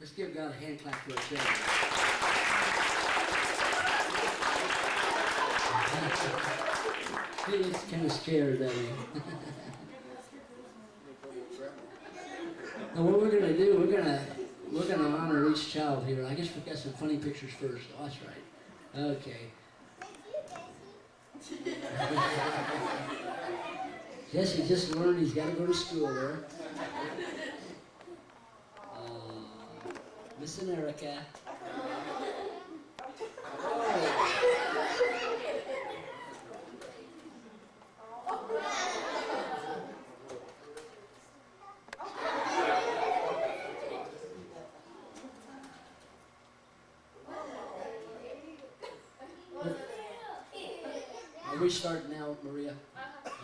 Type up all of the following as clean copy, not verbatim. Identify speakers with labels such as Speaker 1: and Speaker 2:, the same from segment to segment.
Speaker 1: Let's give God a hand clap for our children. He looks kind of scared, doesn't he? Now what we're going to do, we're gonna honor each child here. I guess we've got some funny pictures first. Oh, that's right. Okay. Jesse just learned he's got to go to school there. Miss America. Are we starting now, Maria?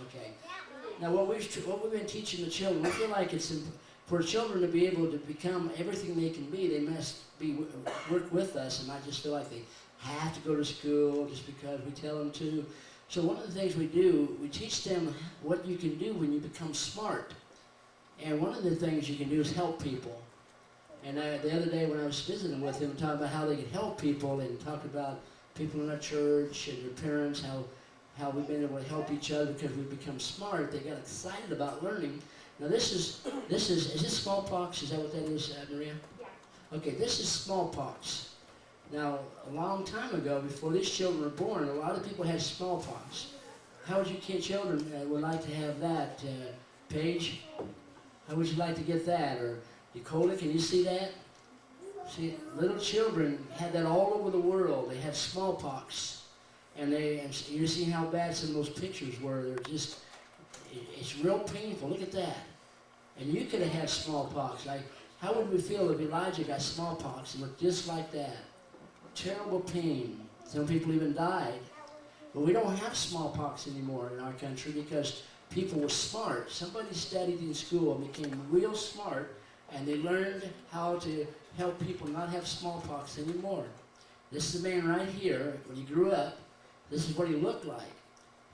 Speaker 1: Okay. Now, what we've been teaching the children, we feel like it's for children to be able to become everything they can be. They must work with us, and not just feel like they have to go to school just because we tell them to. So one of the things we do, we teach them what you can do when you become smart. And one of the things you can do is help people. And the other day when I was visiting with him, talking about how they could help people, and talked about people in our church and their parents, how we've been able to help each other because we've become smart. They got excited about learning. Now is this smallpox? Is that what that is, Maria?
Speaker 2: Yeah.
Speaker 1: Okay, this is smallpox. Now, a long time ago, before these children were born, a lot of people had smallpox. How would you children would like to have that, Paige? How would you like to get that? Or Dakota, can you see that? See, little children had that all over the world. They had smallpox. And you see how bad some of those pictures were. They're just, it's real painful. Look at that. And you could have had smallpox. Like, how would we feel if Elijah got smallpox and looked just like that? Terrible pain. Some people even died. But we don't have smallpox anymore in our country because people were smart. Somebody studied in school and became real smart, and they learned how to help people not have smallpox anymore. This is the man right here. When he grew up, this is what he looked like.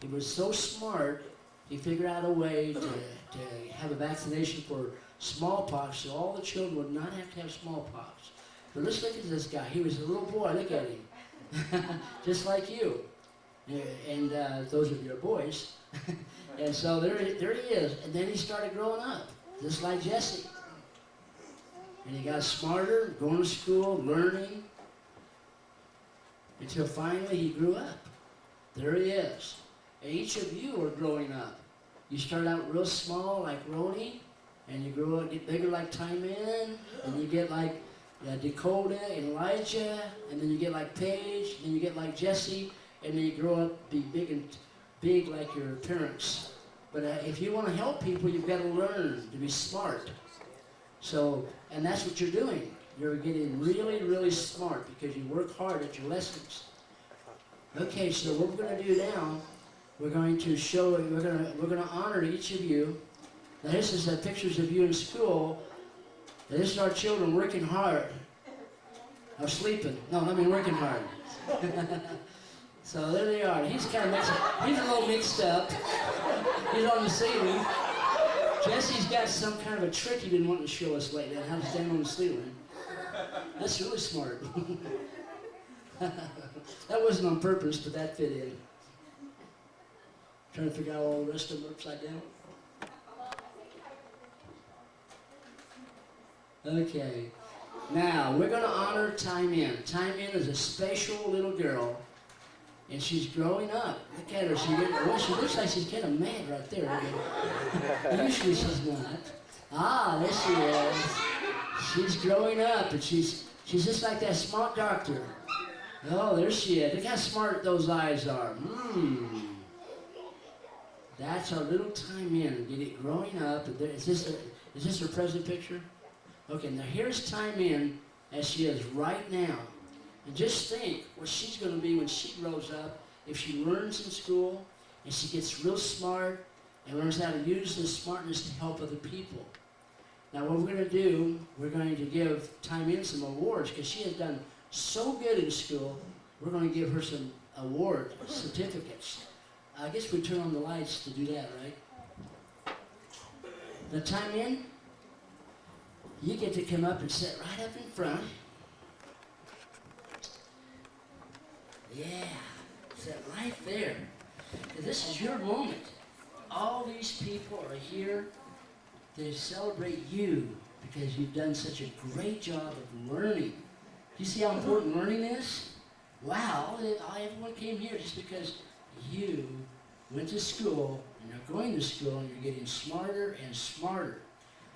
Speaker 1: He was so smart, he figured out a way to have a vaccination for smallpox so all the children would not have to have smallpox. But let's look at this guy. He was a little boy. Look at him. Just like you. And those of you are boys. And so there he is. And then he started growing up, just like Jesse. And he got smarter, going to school, learning, until finally he grew up. There he is. And each of you are growing up. You start out real small like Roni, and you grow up, get bigger like Tyman, and you get like Dakota and Elijah, and then you get like Paige, and then you get like Jesse, and then you grow up, be big like your parents. But if you want to help people, you've got to learn to be smart. So, and that's what you're doing. You're getting really, really smart because you work hard at your lessons. Okay, so what we're going to do now, we're going to show, we're going to honor each of you. Now this is pictures of you in school. Now, this is our children working hard. Or sleeping. No, I mean working hard. So there they are. He's kind of mixed up. He's a little mixed up. He's on the ceiling. Jesse's got some kind of a trick he didn't want to show us lately, how to stand on the ceiling. That's really smart. That wasn't on purpose, but that fit in. Trying to figure out all the rest of them upside down. Okay. Now, we're going to honor Tyman. Tyman is a special little girl, and she's growing up. Look at her. She looks like she's kind of mad right there. Usually she's not. Ah, there she is. She's growing up, and she's just like that smart doctor. Oh, there she is. Look how smart those eyes are. That's our little Tyman. Get it growing up. Is this her present picture? Okay, now here's Tyman as she is right now. And just think what she's going to be when she grows up, if she learns in school, and she gets real smart, and learns how to use this smartness to help other people. Now what we're going to do, we're going to give Tyman some awards, because she has done so good in school, we're going to give her some award certificates. I guess we turn on the lights to do that, right? Now Tyman, you get to come up and sit right up in front. Yeah, sit right there. This is your moment. All these people are here to celebrate you because you've done such a great job of learning. You see how important learning is? Wow, everyone came here just because you went to school and you're going to school and you're getting smarter and smarter.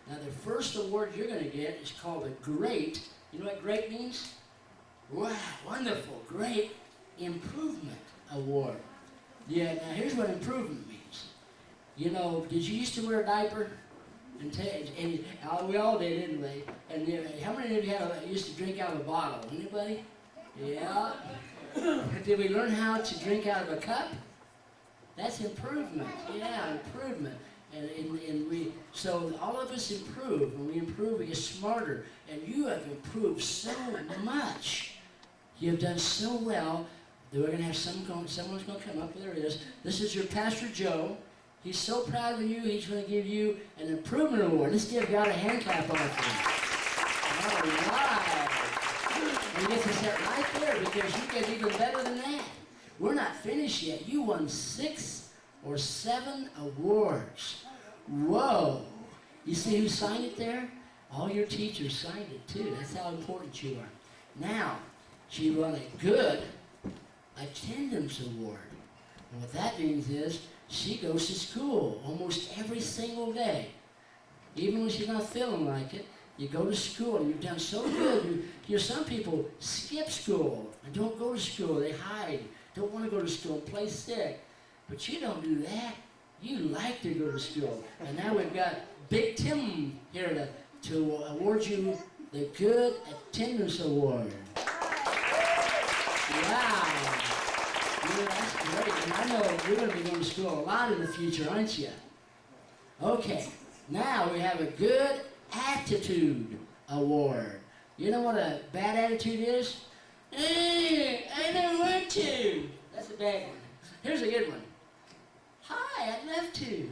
Speaker 1: Now the first award you're going to get is called a GREAT. You know what GREAT means? Wow, wonderful, great improvement award. Yeah, now here's what improvement means. You know, did you used to wear a diaper? And we all did, didn't we? And how many of you used to drink out of a bottle? Anybody? Yeah. Did we learn how to drink out of a cup? That's improvement. Yeah, improvement. So all of us improve. When we improve, we get smarter. And you have improved so much. You've done so well that we're going to have someone's going to come up. There it is. This is your Pastor Joe. He's so proud of you, he's going to give you an improvement award. Let's give God a hand clap on it for him. All right. And you get to sit right there because you get even better than that. We're not finished yet. You won 6 or 7 awards. Whoa. You see who signed it there? All your teachers signed it too. That's how important you are. Now, she won a good attendance award. And what that means is she goes to school almost every single day. Even when she's not feeling like it, you go to school and you've done so good. Some people skip school and don't go to school. They hide, don't want to go to school and play sick. But you don't do that. You like to go to school. And now we've got Big Tim here to award you the Good Attendance Award. Wow. Yeah, that's great. And I know you're going to be going to school a lot in the future, aren't you? Okay. Now we have a Good Attitude Award. You know what a bad attitude is? I don't want to. That's a bad one. Here's a good one. Hi, I'd love to.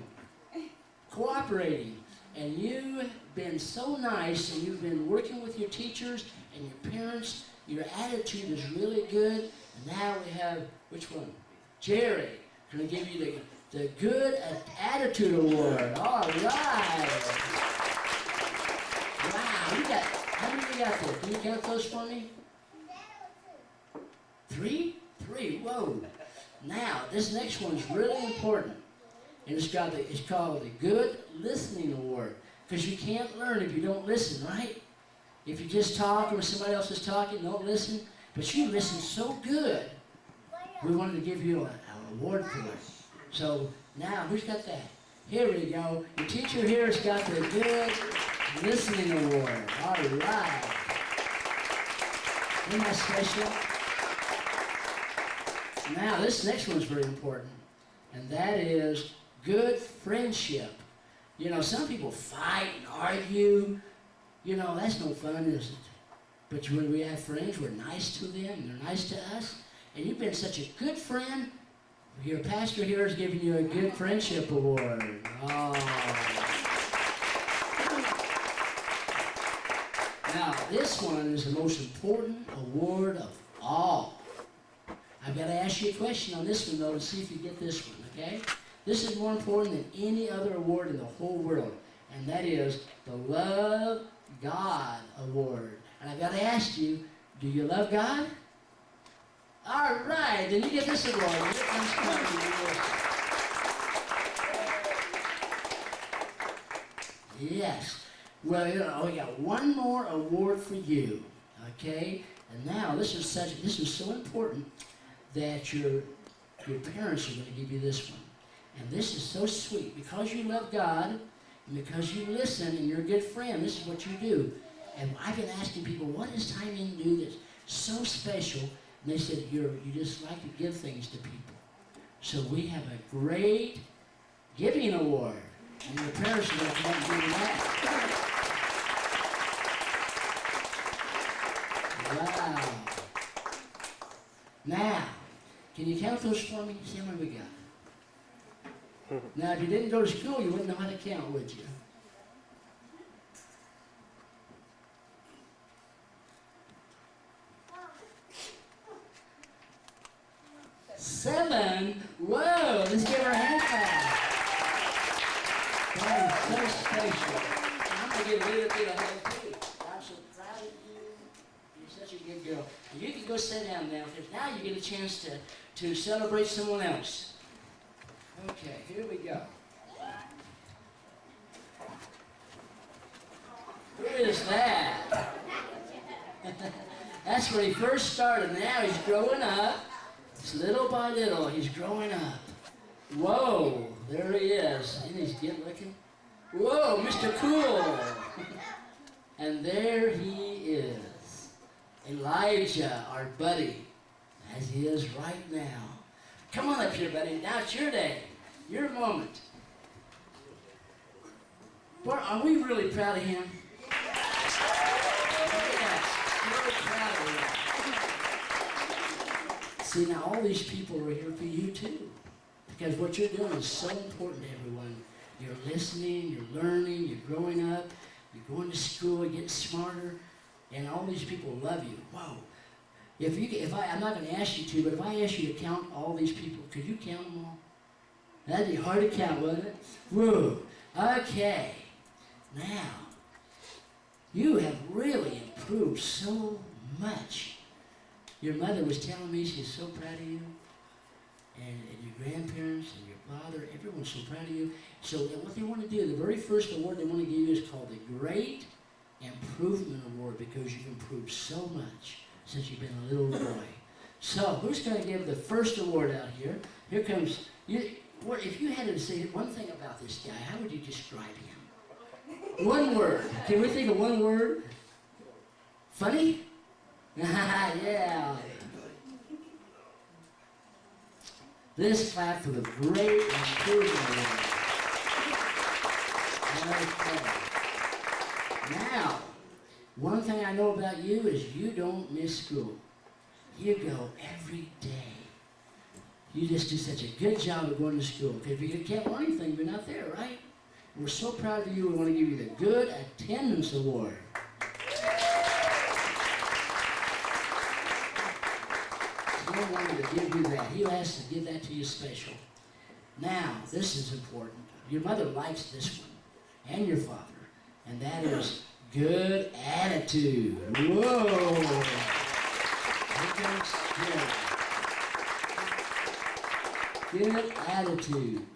Speaker 1: Cooperating. And you've been so nice, and you've been working with your teachers and your parents. Your attitude is really good. And now we have, which one? Jerry. Going to give you the Good Attitude Award. All right. Wow. How many you got there? Can you count those for me? 3? 3. Whoa. Now, this next one's really important. And it's called the Good Listening Award. Because you can't learn if you don't listen, right? If you just talk or somebody else is talking, don't listen. But you listen so good, we wanted to give you an award for it. So now, who's got that? Here we go. Your teacher here has got the Good Listening Award. All right. Isn't that special? Now, this next one's very important. And that is Good Friendship. You know, some people fight and argue. You know, that's no fun, is it? But when we have friends, we're nice to them, and they're nice to us. And you've been such a good friend. Your pastor here is giving you a Good Friendship Award. Oh. Now, this one is the most important award of all. I've got to ask you a question on this one, though, to see if you get this one, okay? This is more important than any other award in the whole world, and that is the Love God Award. And I've got to ask you, do you love God? All right, then you get this award. Yes. Well, you know, we got one more award for you, okay? And now this is so important that your parents are going to give you this one. And this is so sweet. Because you love God, and because you listen, and you're a good friend, this is what you do. And I've been asking people, what does timing do that's so special? And they said, you just like to give things to people. So we have a great giving award. And your parents are going to come and give you that. Wow. Now, can you count those for me? See how many we got? Now, if you didn't go to school, you wouldn't know how to count, would you? Ellen. Whoa, let's give her a hand clap. That is so special. I'm going to give a little bit of hug too. I'm so proud of you. You're such a good girl. And you can go sit down now, because now you get a chance to celebrate someone else. Okay, here we go. Who is that? That's where he first started. Now he's growing up. It's little by little, he's growing up. Whoa, there he is. Isn't he good looking? Whoa, Mr. Cool. And there he is. Elijah, our buddy, as he is right now. Come on up here, buddy. Now it's your day, your moment. Boy, are we really proud of him? Yes, really proud of him. See, now all these people are here for you too. Because what you're doing is so important to everyone. You're listening, you're learning, you're growing up, you're going to school, you're getting smarter, and all these people love you. Whoa. I'm not going to ask you to, but if I ask you to count all these people, could you count them all? That'd be hard to count, wouldn't it? Whoa. Okay. Now, you have really improved so much. Your mother was telling me she's so proud of you, and your grandparents and your father, everyone's so proud of you. So what they want to do, the very first award they want to give you is called the Great Improvement Award, because you've improved so much since you've been a little boy. So who's going to give the first award out here? Here comes, if you had to say one thing about this guy, how would you describe him? One word. Can we think of one word? Funny? Yeah. This clap for the Great Improvement Award. Okay. Now, one thing I know about you is you don't miss school. You go every day. You just do such a good job of going to school. Because if you can't learn anything, you're not there, right? We're so proud of you. We want to give you the Good Attendance Award. Someone wanted to give you that. He asked to give that to you special. Now, this is important. Your mother likes this one, and your father, and that is good attitude. Whoa! Here comes good. Good attitude.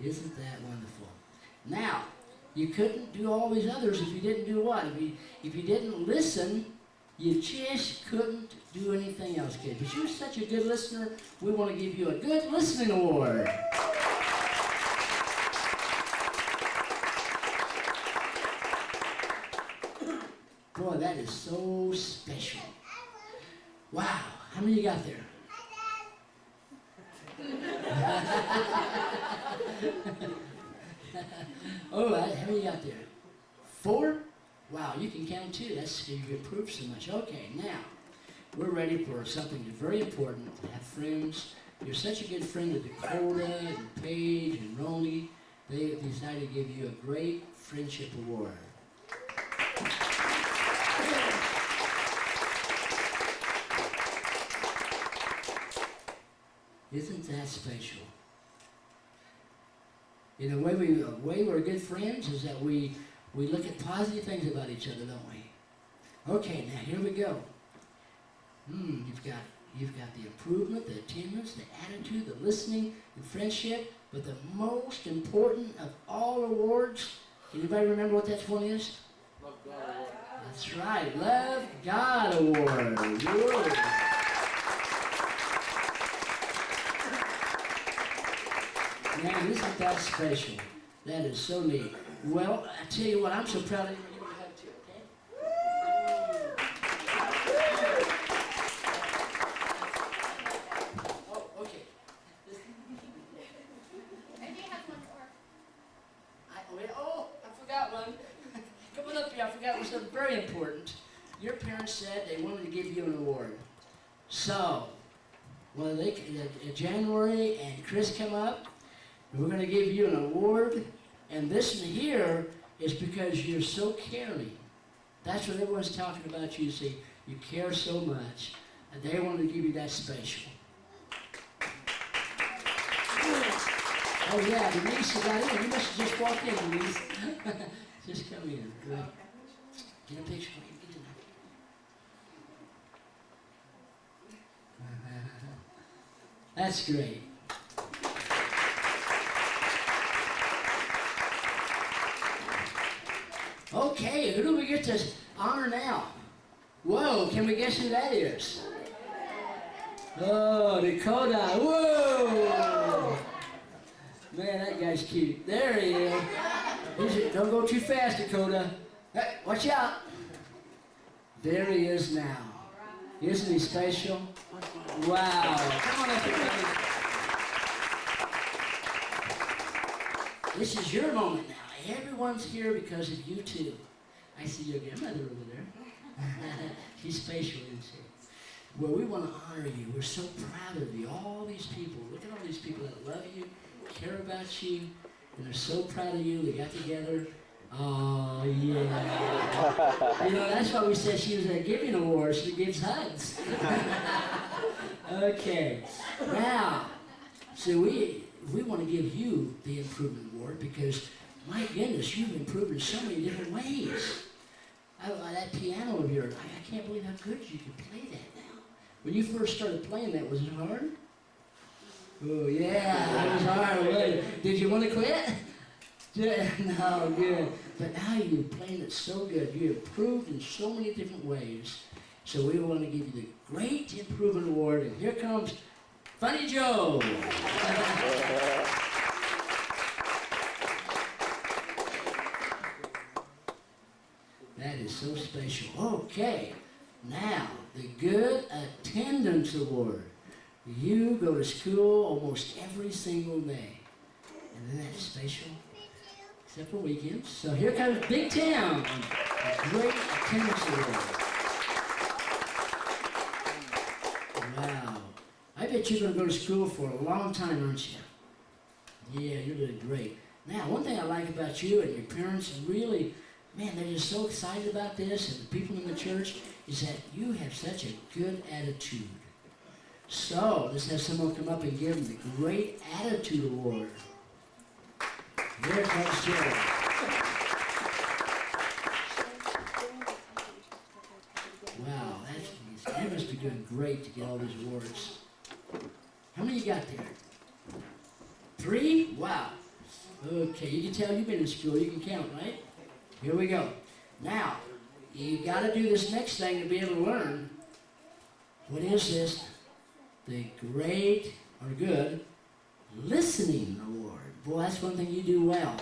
Speaker 1: Isn't that wonderful? Now, you couldn't do all these others if you didn't do what? If you didn't listen, you just couldn't do anything else, kid. But you're such a good listener, we want to give you a Good Listening Award. Boy, that is so special. Wow, how many you got there? All right, how many you got there? 4? Wow, you can count too. That's, you've improved so much. Okay, now, we're ready for something very important. Have friends. You're such a good friend to Dakota and Paige and Ronnie. They decided to give you a Great Friendship Award. Isn't that special? You know, the way we're good friends is that we look at positive things about each other, don't we? Okay, now here we go. You've got the improvement, the attendance, the attitude, the listening, the friendship, but the most important of all awards, anybody remember what that one is? Love God Award. That's right, Love God Award. Whoa. Man, isn't that special? That is so neat. Well, I tell you what, I'm so proud of you. Give me a hug too, okay? Oh, okay.
Speaker 2: Maybe have one more.
Speaker 1: I forgot one. Come on up here. I forgot something very important. Your parents said they wanted to give you an award. So, when January and Chris come up, we're going to give you an award, and this one here is because you're so caring. That's what everyone's talking about you. See, you care so much. And they wanted to give you that special. Oh yeah, Denise, you got in. You must have just walked in, Denise. Just come in. Good. Get a picture for you. Get in there. That's great. Okay, who do we get to honor now? Whoa, can we guess who that is? Oh, Dakota. Whoa! Man, that guy's cute. There he is. Don't go too fast, Dakota. Hey, watch out. There he is now. Isn't he special? Wow. Come on, everybody. This is your moment now. Everyone's here because of you too. I see your grandmother over there. She's special, isn't she? Well, we want to honor you. We're so proud of you. All these people. Look at all these people that love you, care about you, and they're so proud of you. They got together. Oh, yeah. You know, that's why we said she was at giving awards. She gives hugs. Okay. Now, so we want to give you the Improvement Award because, my goodness, you've improved in so many different ways. That piano of yours, I can't believe how good you can play that now. When you first started playing that, was it hard? Oh, yeah, it was hard. Did you want to quit? No, good. But now you're playing it so good. You improved in so many different ways. So we want to give you the Great Improvement Award. And here comes Funny Joe. That is so special. Okay, now the Good Attendance Award. You go to school almost every single day. And isn't that special? Except for weekends. So here comes Big Tim, a Great Attendance Award. Wow. I bet you're going to go to school for a long time, aren't you? Yeah, you're doing great. Now, one thing I like about you and your parents, really, man, they're just so excited about this, and the people in the church, is that you have such a good attitude. So, let's have someone come up and give them the Great Attitude Award. Here comes Joe. Wow, you must be doing great to get all these awards. How many you got there? 3? Wow. Okay, you can tell you've been in school. You can count, right? Here we go. Now, you got to do this next thing to be able to learn. What is this? The Great or Good Listening Award. Boy, that's one thing you do well.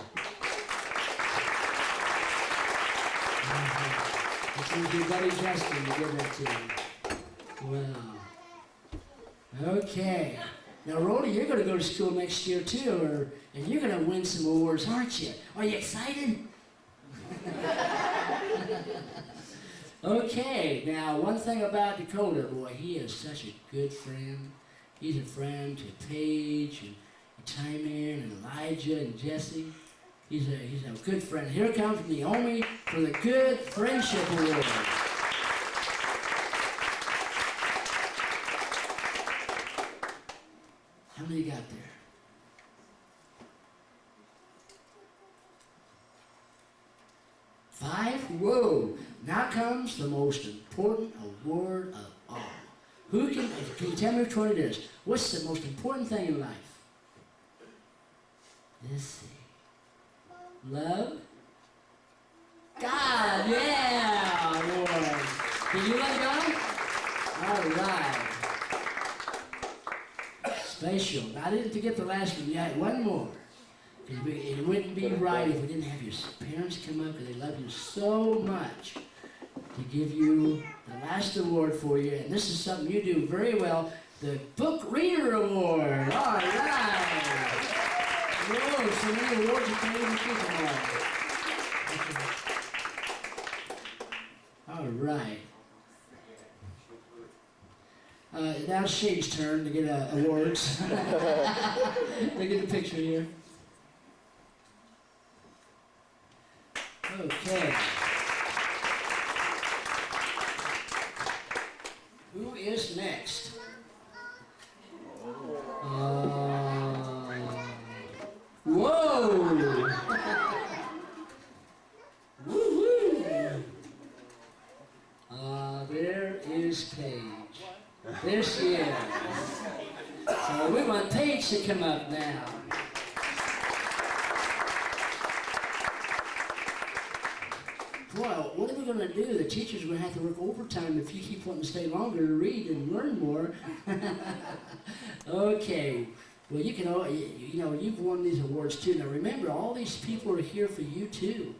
Speaker 1: This is your buddy Justin to give that to you. Wow. Okay. Now, Rhoda, you're going to go to school next year too, and you're going to win some awards, aren't you? Are you excited? Okay, now one thing about Dakota, boy, he is such a good friend. He's a friend to Paige and Timon and Elijah and Jesse. He's a good friend. Here comes Naomi for the Good Friendship Award. How many you got there? 5? Whoa! Now comes the most important award of all. Can you tell me which one it is? What's the most important thing in life? Let's see. Love? God, yeah! Lord. Did you love God? All right. Special. I didn't forget the last one. You had one more. It wouldn't be right if we didn't have your parents come up because they love you so much to give you the last award for you. And this is something you do very well, the Book Reader Award. All right. Whoa, so many awards you can't even think of all. All right. Now Shane's turn to get awards. Look at the picture here. Okay. Who is next? Whoa! Woo-hoo! There is Paige. There she is. So we want Paige to come up now. Well, what are we going to do? The teachers are going to have to work overtime if you keep wanting to stay longer to read and learn more. Okay. Well, you can, you've won these awards too. Now remember, all these people are here for you too.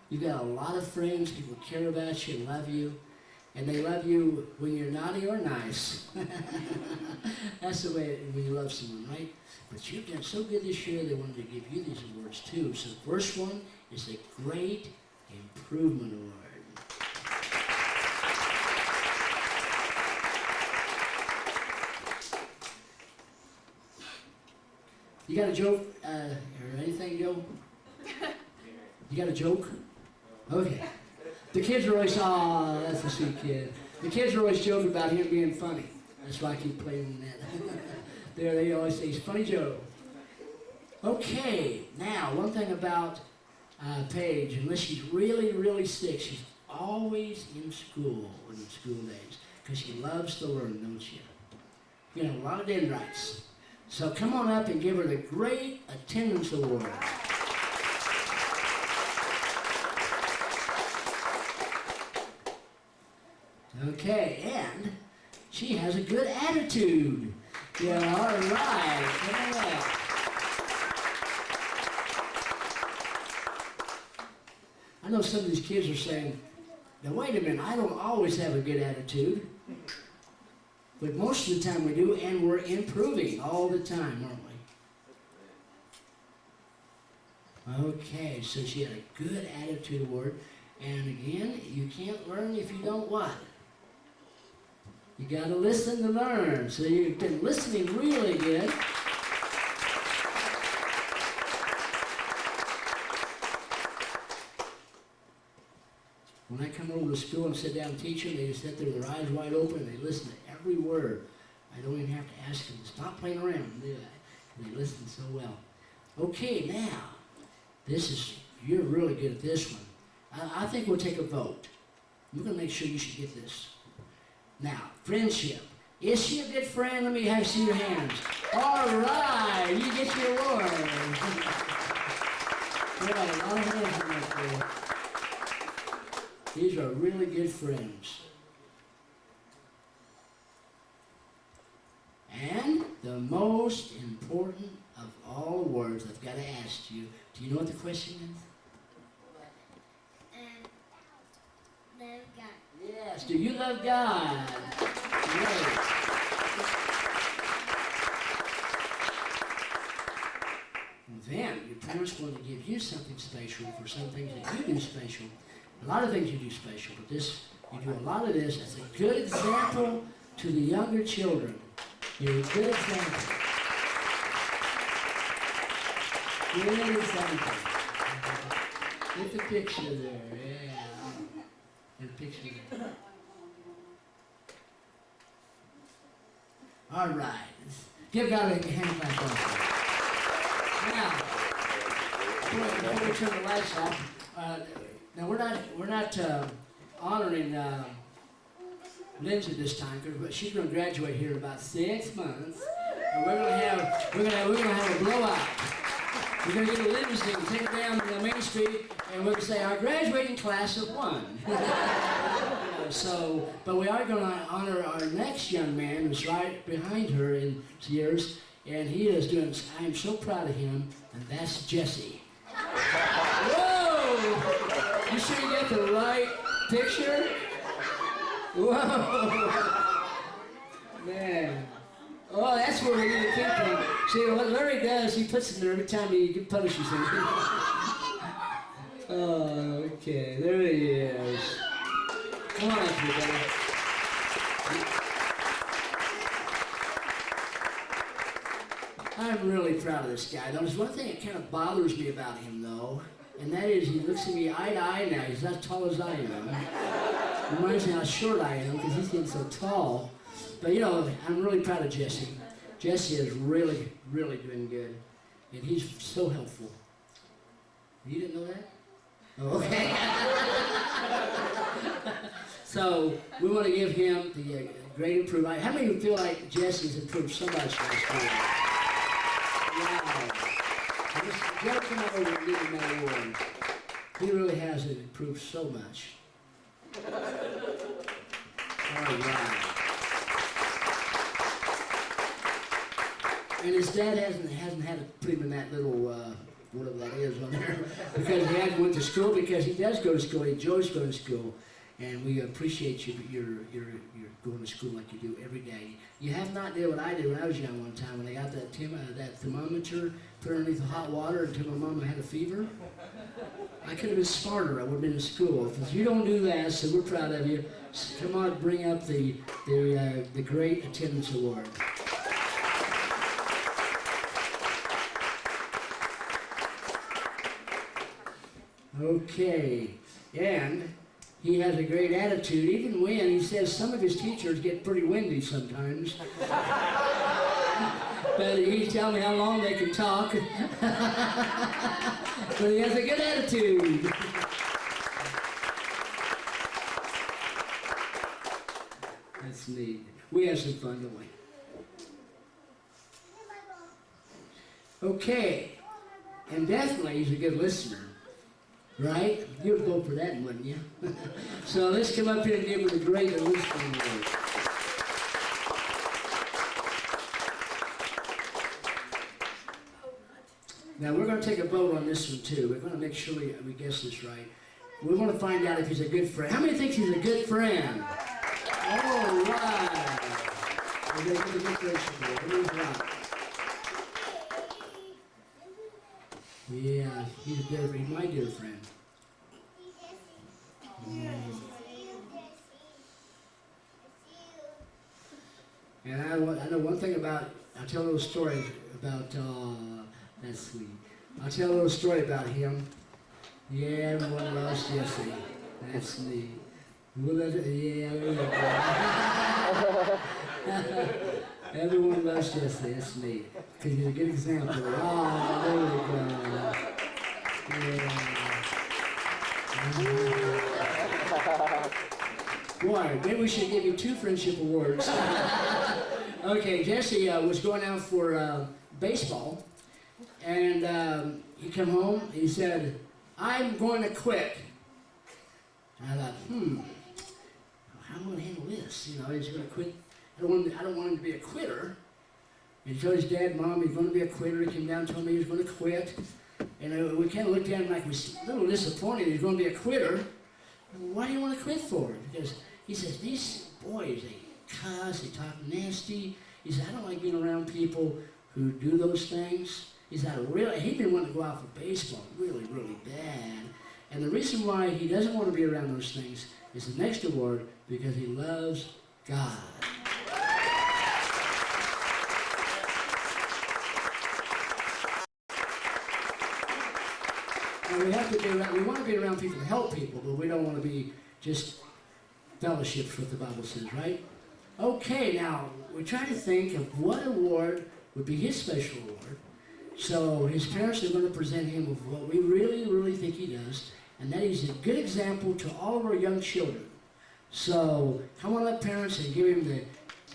Speaker 1: You've got a lot of friends, people care about you and love you. And they love you when you're naughty or nice. That's the way when you love someone, right? But you've done so good this year, they wanted to give you these awards too. So the first one is the Great Improvement Award. You got a joke or anything, Joe? You got a joke? Okay. The kids are always, oh, that's a sweet kid. The kids are always joking about him being funny. That's why I keep playing that. They always say, he's funny Joe. Okay, now, one thing about Paige, unless she's really, really sick, she's always in school in the school days, because she loves to learn, don't you? You know, a lot of dendrites. So come on up and give her the Great Attendance Award. Okay, and she has a good attitude. Yeah, all right. Come on up. I know some of these kids are saying, now wait a minute, I don't always have a good attitude. But most of the time we do, and we're improving all the time, aren't we? Okay, so she had a good attitude award. And again, you can't learn if you don't what? You got to listen to learn. So you've been listening really good. When I come over to school and sit down teaching, they just sit there with their eyes wide open and they listen to every word. I don't even have to ask them to stop playing around, do I? They listen so well. Okay, now, you're really good at this one. I think we'll take a vote. We're going to make sure you should get this. Now, friendship. Is she a good friend? Let me see your hands. All right, you get your award. Yeah, a lot of hands in that there. These are really good friends. And the most important of all awards, I've got to ask you, do you know what the question is?
Speaker 2: Love God.
Speaker 1: Yes, do you love God? Great. Then your parents want to give you something special for some things that you do special. A lot of things you do special, but this, you do a lot of this as a good example to the younger children. You're a good example. Good example. Get the picture there, yeah. Get the picture there. All right. Give God a hand clap on that. Now, before we turn the lights off, now we're not honoring Lindsay this time because she's going to graduate here in about 6 months, and we're going to have a blowout. We're going to get a limousine, take it down to Main Street, and we're going to say our graduating class of 1. But we are going to honor our next young man who's right behind her in years, and he is doing. I am so proud of him, and that's Jesse. Whoa! You sure you got the right picture? Whoa! Man. Oh, that's where we need to keep him. See, what Larry does, he puts him there every time he punishes him. Oh, okay. There he is. Come on up here, buddy. I'm really proud of this guy. There's one thing that kind of bothers me about him, though. And that is, he looks at me eye to eye now. He's not as tall as I am. Reminds me how short I am because he's getting so tall. But you know, I'm really proud of Jesse. Jesse is really, really doing good. And he's so helpful. You didn't know that? Oh, okay. So we want to give him the great improvement. How many of you feel like Jesse's improved so much last year? Wow. Joe came over and gave him that award. He really has improved so much. All right. And his dad hasn't had to put him in that little whatever that is on there because he hasn't went to school, because he does go to school. He enjoys going to school, and we appreciate you. You're going to school like you do every day. You have not did what I did when I was young one time when I got that thermometer put underneath the hot water until my mama had a fever. I could have been smarter. I would have been in school. If you don't do that, so we're proud of you. Come on, bring up the great attendance award. Okay, and he has a great attitude, even when he says some of his teachers get pretty windy sometimes. But he's telling me how long they can talk. But he has a good attitude. That's neat. We have some fun, don't we? Okay, and definitely he's a good listener. Right? You would vote for that, wouldn't you? So let's come up here and give him a great listening award. Now we're going to take a vote on this one too. We're going to make sure we guess this right. We want to find out if he's a good friend. How many think he's a good friend? All right. We're going to give a good friendship award. Who's right? Yeah, he's my dear friend. And I know one thing about, I'll tell a little story about, that's sweet. I'll tell a little story about him. Yeah, everyone loves Jesse. That's neat. Everyone loves Jesse. That's neat. Because he's a good example. Oh, there we go. Yeah. Boy, maybe we should give you 2 friendship awards. Okay, Jesse was going out for baseball, and he come home and he said, "I'm going to quit." And I thought, how am I going to handle this? You know, he's going to quit. I don't want him to be a quitter. And he told his dad, Mom, he's going to be a quitter. He came down and told me he was going to quit. And we kind of looked at him like we were a little disappointed he's going to be a quitter. Why do you want to quit for? Because he says, these boys, they cuss, they talk nasty. He said, I don't like being around people who do those things. He said, he didn't want to go out for baseball really, really bad. And the reason why he doesn't want to be around those things is the next award, because he loves God. Now we have to be around, we want to be around people to help people, but we don't want to be just fellowships, what the Bible says, right? Okay, now we try to think of what award would be his special award. So his parents are going to present him with what we really, really think he does, and that is a good example to all of our young children. So come on up, parents, and give him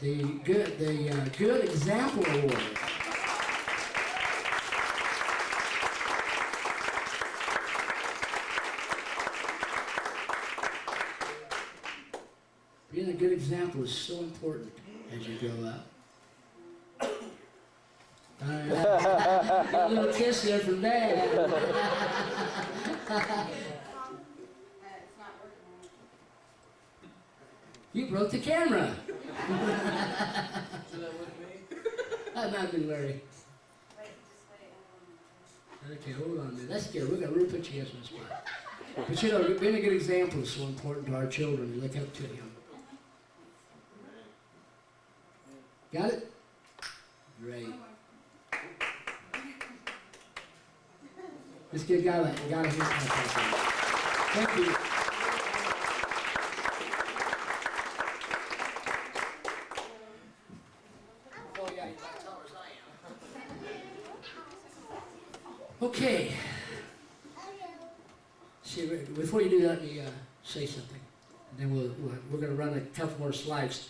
Speaker 1: the good example award. Being a good example is so important as you grow up. Got a little kiss there from Dad. You broke the camera. That might be Larry. Okay, hold on there. That's good. We're going to really put you guys on the spot. But you know, being a good example is so important to our children. We look up to him. Got it? Great. Let's give God a hand clap. Thank you. Oh, yeah, he's not as tall as I am. Okay. See, before you do that, let me say something. And then we're going to run a couple more slides.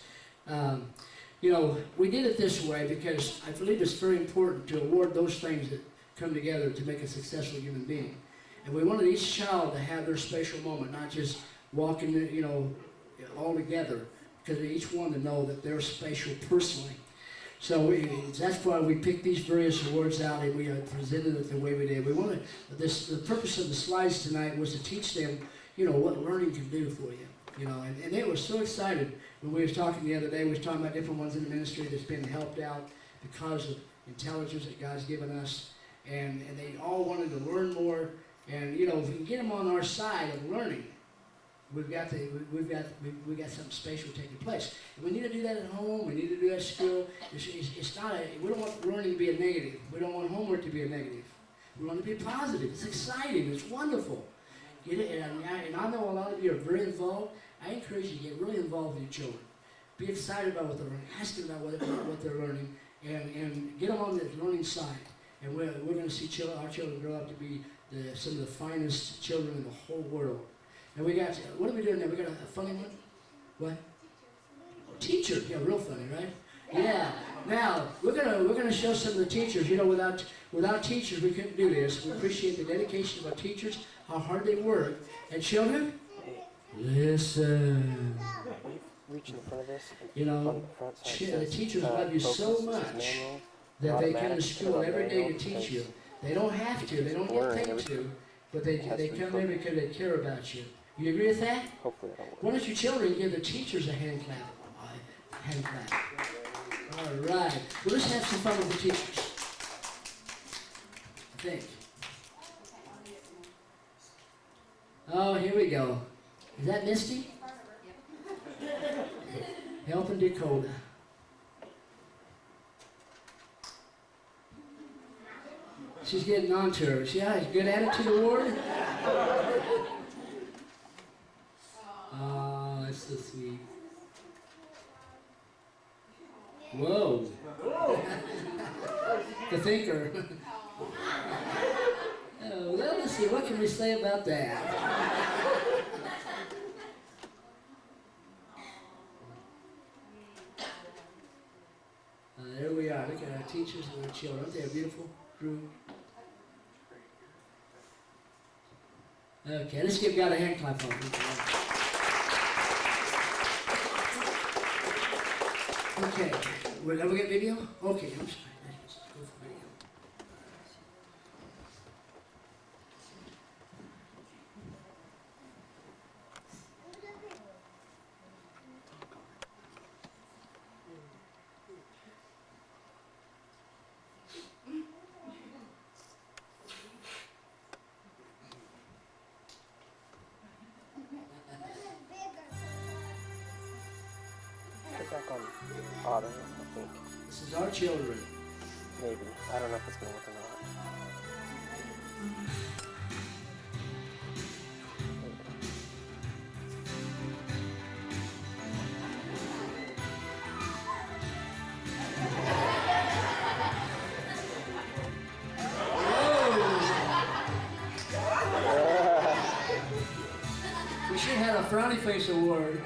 Speaker 1: You know, we did it this way because I believe it's very important to award those things that come together to make a successful human being. And we wanted each child to have their special moment, not just walking, you know, all together, because each one to know that they're special personally. So that's why we picked these various awards out and we presented it the way we did. We wanted the purpose of the slides tonight was to teach them, you know, what learning can do for you. You know, and they were so excited when we was talking the other day. We was talking about different ones in the ministry that's been helped out because of intelligence that God's given us, and they all wanted to learn more. And you know, if we can get them on our side of learning, we've got something special taking place. And we need to do that at home. We need to do that at school. It's not we don't want learning to be a negative. We don't want homework to be a negative. We want it to be positive. It's exciting. It's wonderful. Get it? And I know a lot of you are very involved. I encourage you to get really involved with your children. Be excited about what they're learning. Ask them about what they're learning, and get them on the learning side. And we're going to see our children grow up to be some of the finest children in the whole world. And we got, what are we doing now? We got a funny one? What? Oh, teacher. Yeah, real funny, right? Yeah. Now, we're gonna show some of the teachers. You know, without teachers, we couldn't do this. We appreciate the dedication of our teachers, how hard they work. And children, listen.
Speaker 3: Reach in front of this.
Speaker 1: You know, the teachers love you so much that they come to school every day to teach you. They don't have to. They don't get paid to. But they come in because they care about you. You agree with that?
Speaker 3: Hopefully that'll work.
Speaker 1: Why don't you children give the teachers a hand clap? Hand clap. All right. Well, let's have some fun with the teachers. I think. Oh, here we go. Is that Misty? Helping Dakota. She's getting on to her. See how it's good attitude award? Oh, that's so sweet. Whoa. The thinker. Oh, well, let's see. What can we say about that? There we are. Look at our teachers and our children. Aren't they beautiful? Drew. Okay, let's give God a hand clap for them. Okay, will we get video? Okay, I'm sorry. Let's go for video.
Speaker 3: Put back on auto, I think.
Speaker 1: This is our children.
Speaker 3: Maybe. I don't know if it's going to work or not.
Speaker 1: We should have a frowny face award.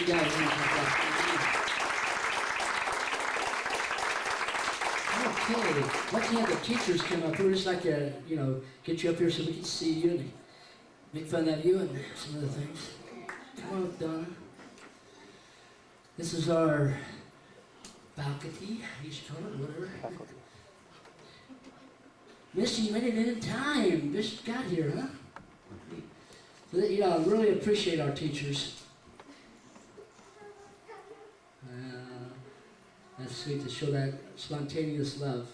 Speaker 1: guys hands like that. Okay, let's have the teachers come up. We'd just like to, get you up here so we can see you and make fun of you and some other things. Come on up, Donna. This is our faculty, you should call it, whatever. Misty, you made it in time. Just got here, huh? So that, I really appreciate our teachers. That's sweet to show that spontaneous love.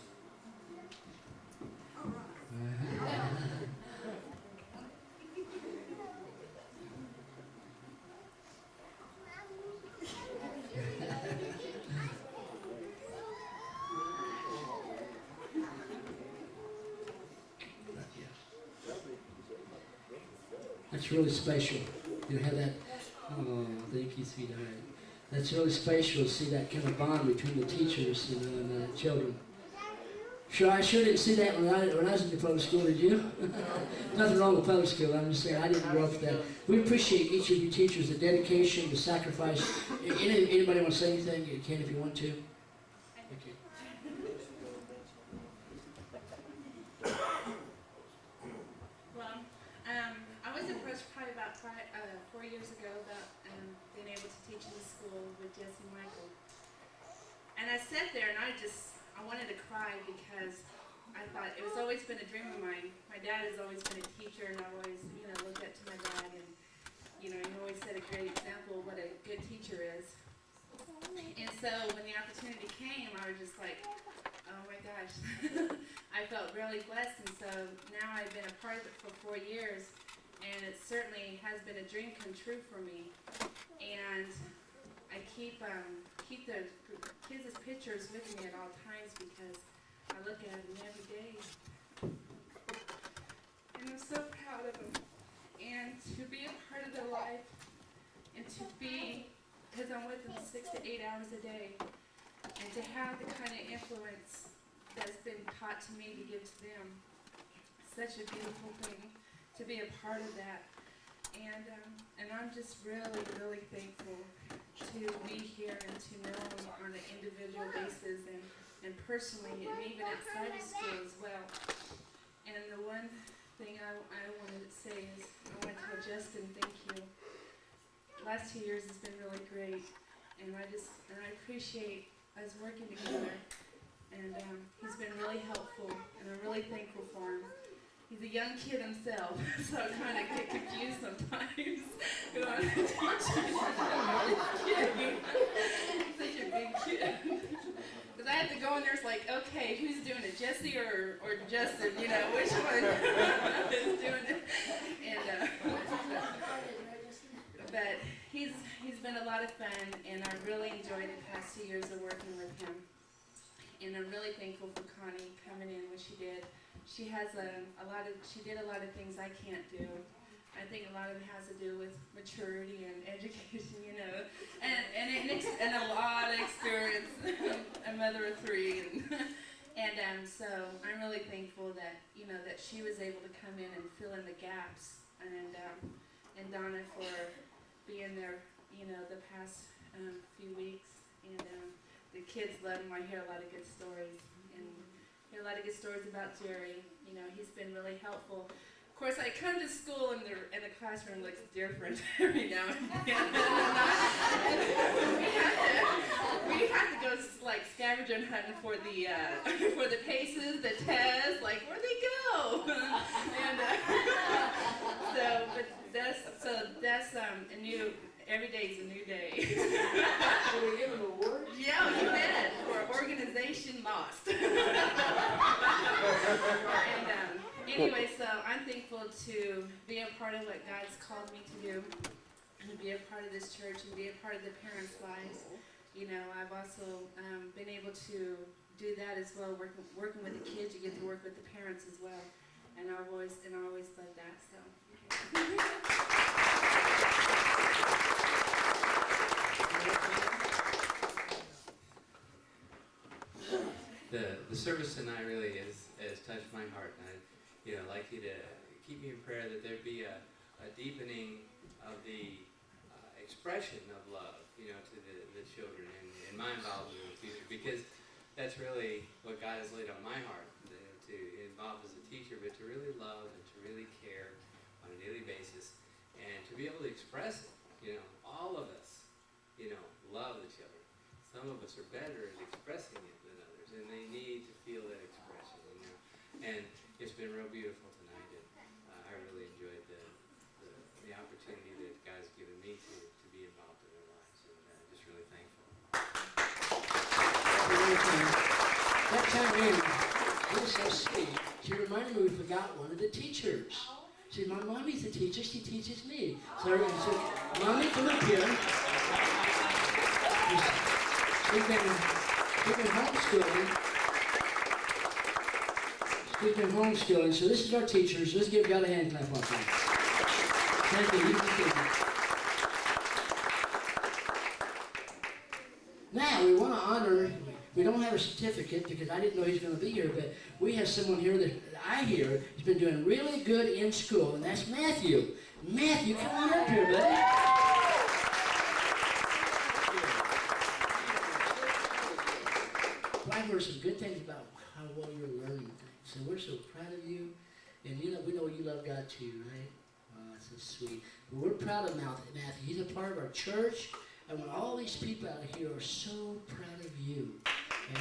Speaker 1: That's really special. You have that. Oh, thank you, sweetheart. That's really special to see that kind of bond between the teachers, and the children. I sure didn't see that when I was in the public school, did you? Nothing wrong with public school, I'm just saying I didn't grow up with that. We appreciate each of you teachers, the dedication, the sacrifice. Anybody want to say anything? You can if you want to. Okay.
Speaker 4: Well, I was approached probably about 4 years ago about being able to teach in the school with Jesse and Michael. And I sat there and I wanted to cry because I thought it was always been a dream of mine. My dad has always been a teacher, and I've always, looked up to my dad, and, he always set a great example of what a good teacher is. And so when the opportunity came, I was just like, oh my gosh. I felt really blessed, and so now I've been a part of it for 4 years, and it certainly has been a dream come true for me. And I keep the kids' pictures with me at all times because I look at them every day. And I'm so proud of them. And to be a part of their life, and to be, because I'm with them 6 to 8 hours a day, and to have the kind of influence that's been taught to me to give to them, such a beautiful thing to be a part of that. And I'm just really, really thankful to be here and to know them on an individual basis and personally, and even outside of school as well. And the one thing I wanted to say is I want to tell Justin thank you. The last 2 years has been really great, and I appreciate us working together. And he's been really helpful, and I'm really thankful for him. He's a young kid himself, so I kind of get confused sometimes. Who I'm teaching. He's such a big kid. Because I have to go in there, it's like, okay, who's doing it, Jesse or Justin? Which one is doing it? And but he's been a lot of fun, and I really enjoyed the past 2 years of working with him. And I'm really thankful for Connie coming in when she did. She has she did a lot of things I can't do. I think a lot of it has to do with maturity and education, and a lot of experience. A mother of 3, and so I'm really thankful that that she was able to come in and fill in the gaps, and Donna for being there, the past few weeks, and the kids love him. I hear a lot of good stories, and hear a lot of good stories about Jerry. He's been really helpful. Of course, I come to school and the classroom looks different every now and then. we have to go like scavenger hunting for the paces, the tests. Like, where'd they go? And that's a new. Every day is a new day.
Speaker 1: Should we give him an award?
Speaker 4: Yeah, you bet. For organization lost. Anyway, so I'm thankful to be a part of what God's called me to do, and to be a part of this church, and be a part of the parents' lives. I've also been able to do that as well, working with the kids. You get to work with the parents as well, and I always love that. So.
Speaker 5: The service tonight really has touched my heart, and I'd like you to keep me in prayer that there be a deepening of the experience expression of love, to the children and my involvement in the future, because that's really what God has laid on my heart, to involve as a teacher, but to really love and to really care on a daily basis, and to be able to express it. All of us, love the children. Some of us are better at expressing it than others, and they need to feel that expression, And it's been real beautiful tonight, and I really enjoyed the opportunity that God's given me to be involved in their lives, and just really thankful.
Speaker 1: That time in, it was so sweet. She reminded me we forgot one of the teachers. See, my mommy's the teacher, she teaches me. So Mommy, come up here. She's been homeschooling. She's been homeschooling, so this is our teachers. Let's give God a hand clap on that. Thank you. You can take it. Now, we want to honor, we don't have a certificate because I didn't know he was going to be here, but we have someone here that I hear has been doing really good in school, and that's Matthew. Matthew, come on up here, buddy. Well, I've heard some good things about how well you're learning things, and we're so proud of you. And we know you love God too, right? Oh, that's so sweet. But we're proud of Matthew. He's a part of our church, and when all these people out here are so proud of you. Yeah.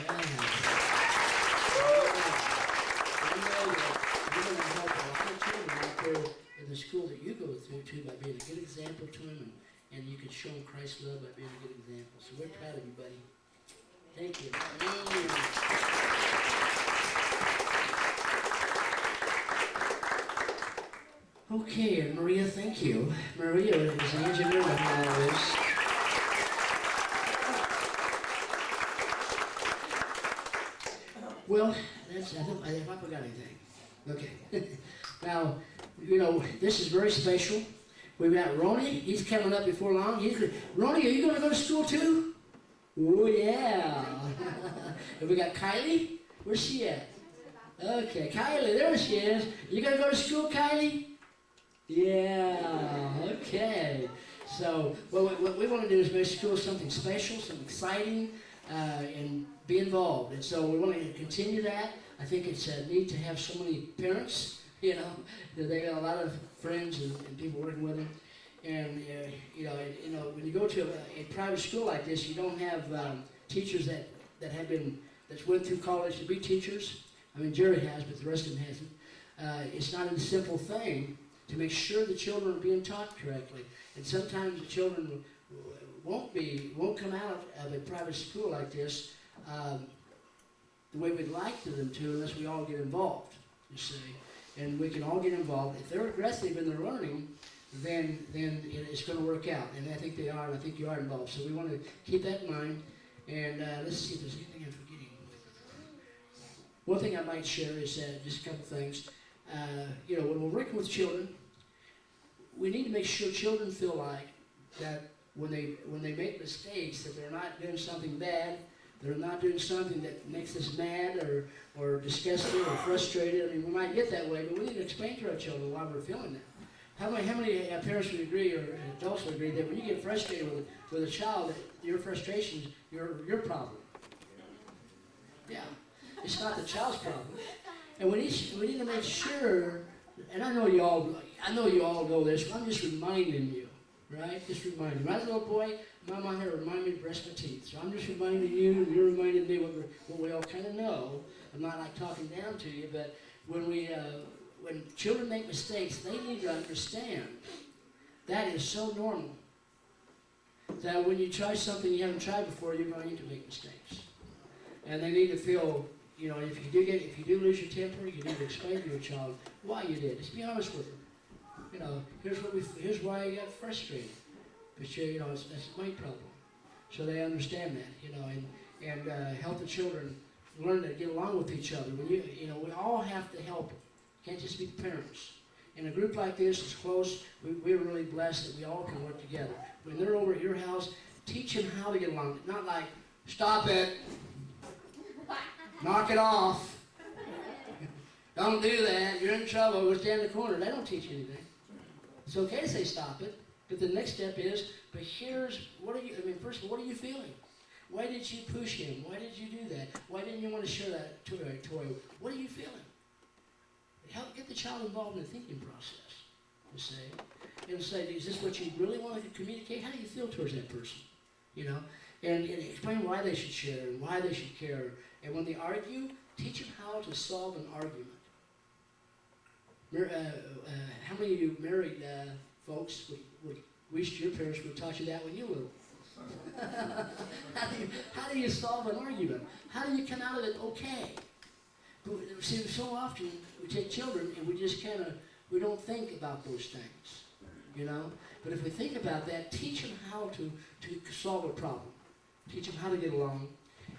Speaker 1: You know that you're going to help a lot of children out there in the school that you go through too by being a good example to them, and you can show them Christ's love by being a good example. So we're proud of you, buddy. Thank you. Okay, and Maria, thank you. Maria is an engineer with all this. Well, I forgot anything. Okay. Now, this is very special. We've got Ronnie. He's coming up before long. Ronnie, are you going to go to school too? Oh, yeah. And we got Kylie. Where's she at? Okay, Kylie, there she is. You going to go to school, Kylie? Yeah, okay. So, what we want to do is make school something special, something exciting, and be involved. And so we want to continue that. I think it's neat to have so many parents, that they got a lot of friends and people working with them. And, when you go to a private school like this, you don't have teachers that went through college to be teachers. I mean, Jerry has, but the rest of them hasn't. It's not a simple thing to make sure the children are being taught correctly. And sometimes the children won't come out of a private school like this the way we'd like them to unless we all get involved, you see. And we can all get involved. If they're aggressive in their learning, then it's going to work out. And I think they are, and I think you are involved. So we want to keep that in mind. And let's see if there's anything I'm forgetting. One thing I might share is just a couple things. When we're working with children, we need to make sure children feel like that when they make mistakes, that they're not doing something bad, they're not doing something that makes us mad or disgusted or frustrated. I mean, we might get that way, but we need to explain to our children why we're feeling that. How many parents would agree, or adults would agree, that when you get frustrated with a child, that your frustration is your problem? Yeah, it's not the child's problem. And we need to make sure, and I know you all know this, but I'm just reminding you, right? Just reminding you. When I was a little boy, my mom had to remind me to brush my teeth. So I'm just reminding you, and you're reminding me what we all kind of know. I'm not like talking down to you, but when children make mistakes, they need to understand that is so normal. That when you try something you haven't tried before, you're going to make mistakes. And they need to feel, if you do lose your temper, you need to explain to your child why you did. Just be honest with them. Here's why you got frustrated. But that's my problem. So they understand that, and help the children learn to get along with each other. When we all have to help. Can't just be the parents. In a group like this, it's close. We're really blessed that we all can work together. When they're over at your house, teach them how to get along. Not like, stop it, knock it off, don't do that, you're in trouble, we'll stand in the corner. They don't teach you anything. It's okay to say stop it. But the next step is, but here's, first of all, what are you feeling? Why did you push him? Why did you do that? Why didn't you want to share that toy? What are you feeling? Help get the child involved in the thinking process. And say, is this what you really want to communicate? How do you feel towards that person? You know, and explain why they should share and why they should care. And when they argue, teach them how to solve an argument. How many of you married folks would wish your parents would have taught you that when you were little? How do you solve an argument? How do you come out of it okay? But, see, so often we take children and we don't think about those things, you know? But if we think about that, teach them how to solve a problem. Teach them how to get along.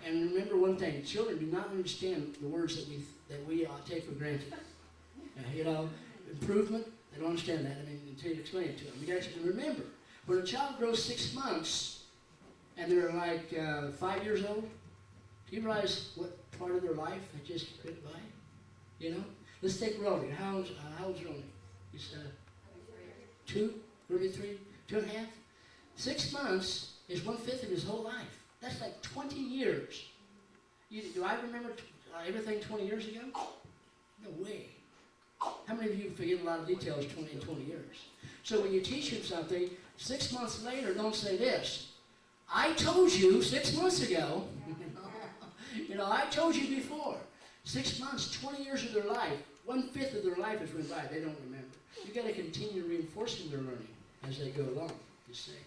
Speaker 1: And remember one thing, children do not understand the words that we take for granted. You know, improvement, they don't understand that. Until you explain it to them. You guys can remember, when a child grows 6 months and they're like 5 years old, do you realize what part of their life had just went by? You know? Let's take Romy. How old's Romy? He's 2, maybe 3, 2.5. 6 months is 1/5 of his whole life. That's like 20 years. Do I remember everything 20 years ago? No way. How many of you forget a lot of details in 20 years? So when you teach him something, 6 months later, don't say this. I told you 6 months ago. You know, I told you before. 6 months, 20 years of their life, 1/5 of their life has went by. They don't remember. You got to continue reinforcing their learning as they go along. You see.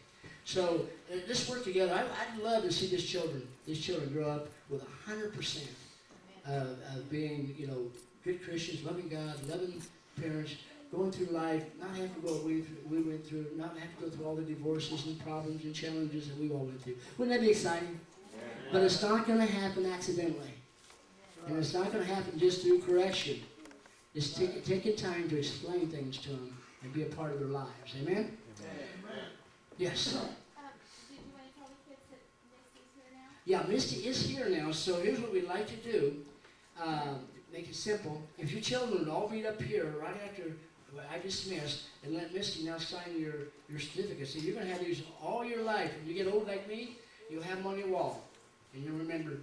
Speaker 1: So let's work together. I'd love to see these children grow up with 100% of being, you know, good Christians, loving God, loving parents, going through life, not having to go what we went through, not having to go through all the divorces and problems and challenges that we all went through. Wouldn't that be exciting? But it's not going to happen accidentally. And it's not going to happen just through correction. It's taking time to explain things to them and be a part of their lives. Amen? Yes.
Speaker 2: Did you want to tell the kids that Misty's here now?
Speaker 1: Yeah, Misty is here now, so here's what we'd like to do. Make it simple. If your children would all meet up here right after I dismiss, and let Misty now sign your certificate. So you're going to have these all your life. When you get old like me, you'll have them on your wall. And you'll remember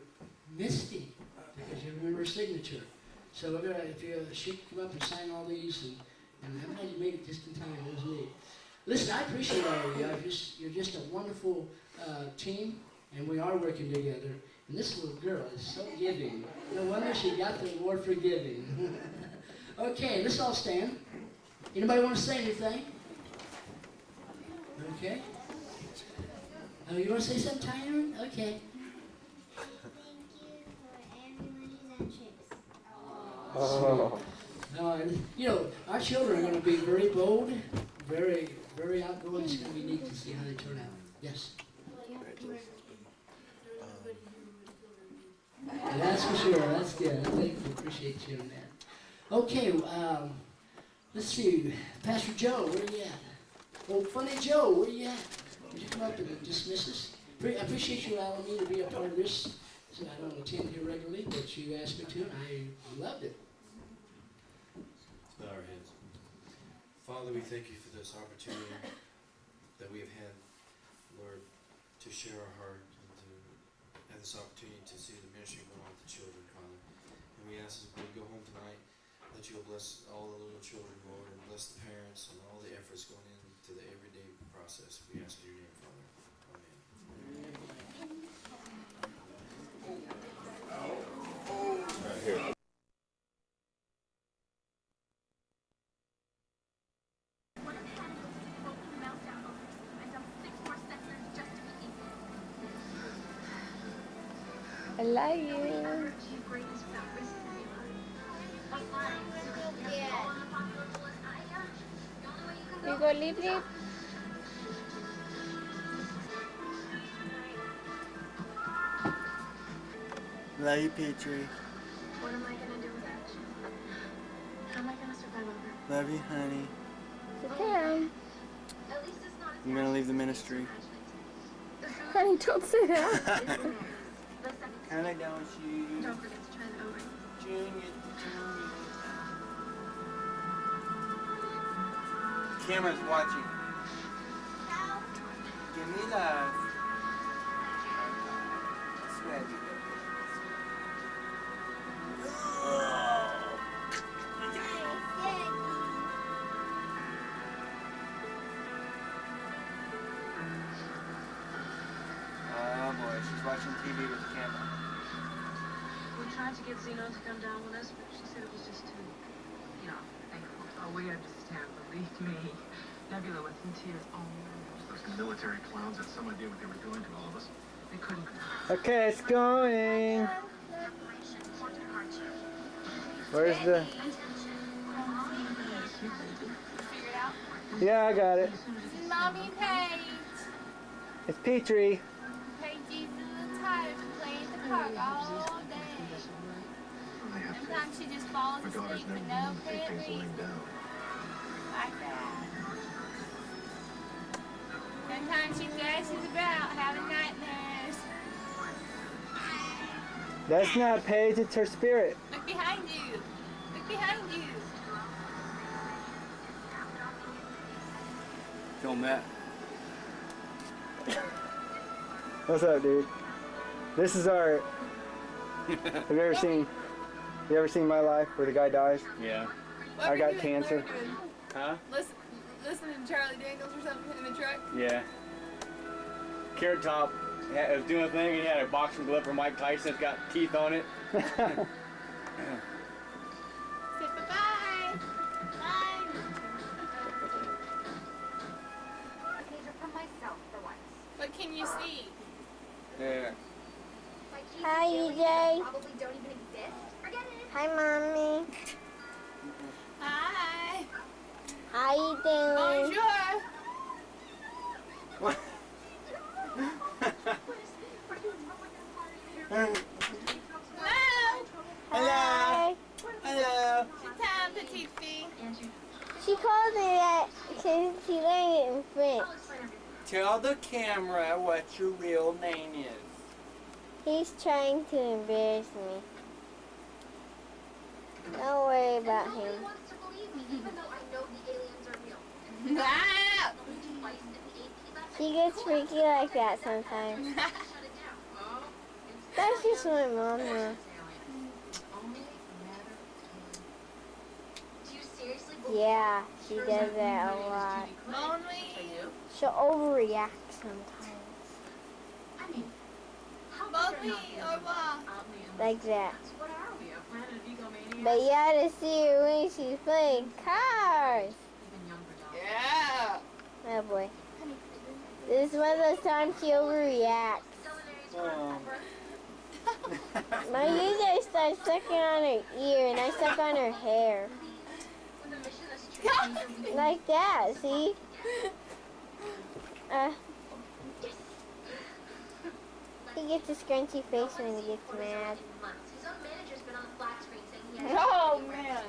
Speaker 1: Misty, because you'll remember her signature. So we're going to, if she can come up and sign all these, and I'm glad you made it just in time. It was neat. Listen, I appreciate all of you. You're just a wonderful team, and we are working together. And this little girl is so giving. No wonder she got the award for giving. Okay, let's all stand. Anybody want to say anything? Okay. Oh, you want to say something, Tyron? Okay.
Speaker 2: Thank you for ambulances and chips.
Speaker 3: Oh.
Speaker 1: You know, our children are going to be very bold, very, very outgoing. It's going to be neat to see how they turn out. Yes? That's for sure. That's good. I think we appreciate you on that. Okay, let's see. Pastor Joe, where are you at? Oh, Funny Joe, where are you at? Would you come up and dismiss us? I appreciate you allowing me to be a part of this. So I don't attend here regularly, but you asked me to, and I loved it.
Speaker 6: Let's bow our heads. Father, we thank you for this opportunity that we have had, Lord, to share our heart and to have this opportunity to see the ministry going on with the children, Father. And we ask as we go home tonight that you will bless all the little children, Lord, and bless the parents and all the efforts going into the everyday process. We ask in your name, Father. Amen.
Speaker 3: Right here.
Speaker 7: I love you. You go lip lip.
Speaker 8: Love you, Petrie.
Speaker 9: What am I gonna do without you? How am I gonna survive on Earth?
Speaker 8: Love you, honey.
Speaker 7: Sit down.
Speaker 9: At least it's not as
Speaker 8: I'm gonna leave the ministry.
Speaker 7: Honey, don't say that.
Speaker 9: The second
Speaker 8: Can I down with you?
Speaker 9: don't forget to try the O-ring.
Speaker 8: Junior. Camera's watching. Give me love. Sweaty. Oh boy, she's watching TV with the camera.
Speaker 9: We tried to get Zeno to come down with us, but she said it was just too, thankful. Oh, we understand, believe me. Nebula was in tears. Oh,
Speaker 10: Those military clowns had some idea what they were doing to all of us.
Speaker 9: they couldn't.
Speaker 8: Okay, it's going. Where's the? Yeah, I got it.
Speaker 2: This is Mommy Paige.
Speaker 8: It's Petrie.
Speaker 2: Paige's a little tired of playing the park all day.
Speaker 10: I have faith.
Speaker 2: Sometimes she just falls
Speaker 10: My daughter's
Speaker 2: asleep for
Speaker 10: never
Speaker 2: no
Speaker 10: known to take
Speaker 2: apparent
Speaker 10: things lying
Speaker 2: reason.
Speaker 10: down.
Speaker 2: Like that. Sometimes she thrashes about having nightmares.
Speaker 8: That's not Paige, it's her spirit.
Speaker 2: Look behind you. Look behind you.
Speaker 8: Film that.
Speaker 3: What's up, dude? This is our. Have you ever seen My Life where the guy dies?
Speaker 8: Yeah.
Speaker 3: I got cancer.
Speaker 8: Huh?
Speaker 2: Listening to Charlie Daniels or something in the truck.
Speaker 8: Yeah. Carrot Top was doing a thing. He had a boxing glove from Mike Tyson that's got teeth on it.
Speaker 2: Say bye-bye. Bye. What can you see?
Speaker 8: Yeah.
Speaker 7: Hi, EJ. Hi, Mommy.
Speaker 2: Hi.
Speaker 7: How you doing?
Speaker 2: Bonjour. Hello.
Speaker 7: Hi.
Speaker 8: Hello.
Speaker 2: C'est time, petite fille.
Speaker 7: She called me that because she learned it in French.
Speaker 8: Tell the camera what your real name is.
Speaker 7: He's trying to embarrass me. Don't worry about him.
Speaker 2: Ah.
Speaker 7: She gets freaky like that sometimes. That's just my mom though. Yeah, she does that a lot.
Speaker 2: Lonely.
Speaker 7: She'll overreact sometimes.
Speaker 2: Lonely or what?
Speaker 7: Like that. But you gotta see her when she's playing cars.
Speaker 2: Yeah.
Speaker 7: Oh boy. This is one of those times she overreacts.
Speaker 8: Oh.
Speaker 7: My user starts sucking on her ear and I suck on her hair. Like that, see? He gets a scrunchy face when he gets mad.
Speaker 2: Oh man.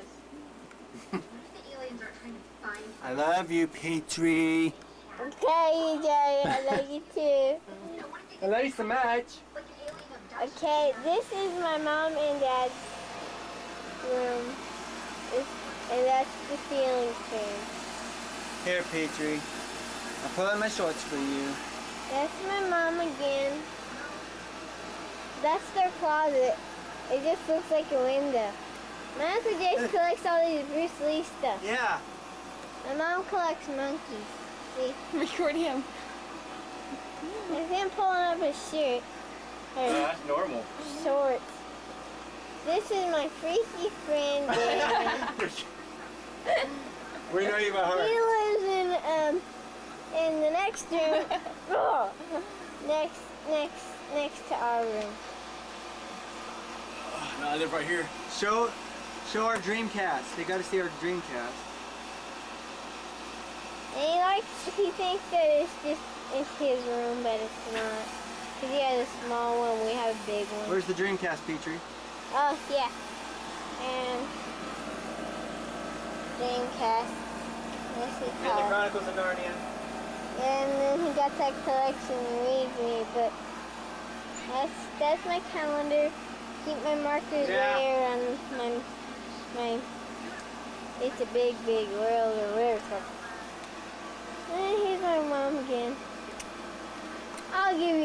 Speaker 8: I love you, Petrie.
Speaker 7: Okay, EJ, I love you too.
Speaker 8: I love you so much.
Speaker 7: Okay, this is my mom and dad's room. And that's the ceiling fan.
Speaker 8: Here, Petrie. I'll pull out my shorts for you.
Speaker 7: That's my mom again. That's their closet. It just looks like a window. My Uncle Jake collects all these Bruce Lee stuff.
Speaker 8: Yeah.
Speaker 7: My mom collects monkeys. See?
Speaker 2: Record him.
Speaker 7: There's him pulling up his shirt. Or
Speaker 8: That's normal.
Speaker 7: shorts. This is my freaky friend, David.
Speaker 8: We know you by
Speaker 7: He
Speaker 8: heart.
Speaker 7: lives in the next room. Oh, next to our room.
Speaker 8: No, I live right here. Show our Dreamcast. They got to see our Dreamcast.
Speaker 7: And he thinks that it's his room, but it's not. Cause he has a small one, we have a big one.
Speaker 8: Where's the Dreamcast, Petrie?
Speaker 7: Oh yeah, and Dreamcast. What's it
Speaker 8: And the
Speaker 7: called?
Speaker 8: Chronicles of Narnia.
Speaker 7: And then he got that collection and reads me, but that's my calendar. Keep my markers there on my it's a big world or whatever it's called. And here's my mom again.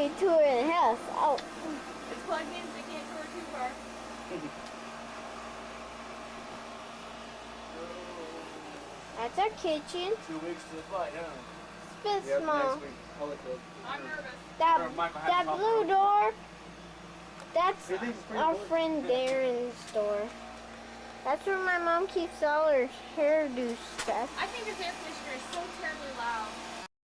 Speaker 7: you tour the house. Oh,
Speaker 2: It's plugged in, so you can't tour too far.
Speaker 7: that's our kitchen.
Speaker 8: 2 weeks to the flight, huh?
Speaker 7: It's a bit small.
Speaker 8: Next week. I'll let the-
Speaker 2: I'm nervous.
Speaker 7: That
Speaker 8: Or Michael has
Speaker 7: that
Speaker 8: to talk
Speaker 7: blue
Speaker 8: to him.
Speaker 7: door, that's
Speaker 8: He thinks it's pretty
Speaker 7: our
Speaker 8: cool.
Speaker 7: friend Darren's door. That's where my mom keeps all her hairdo stuff.
Speaker 2: I think it's there for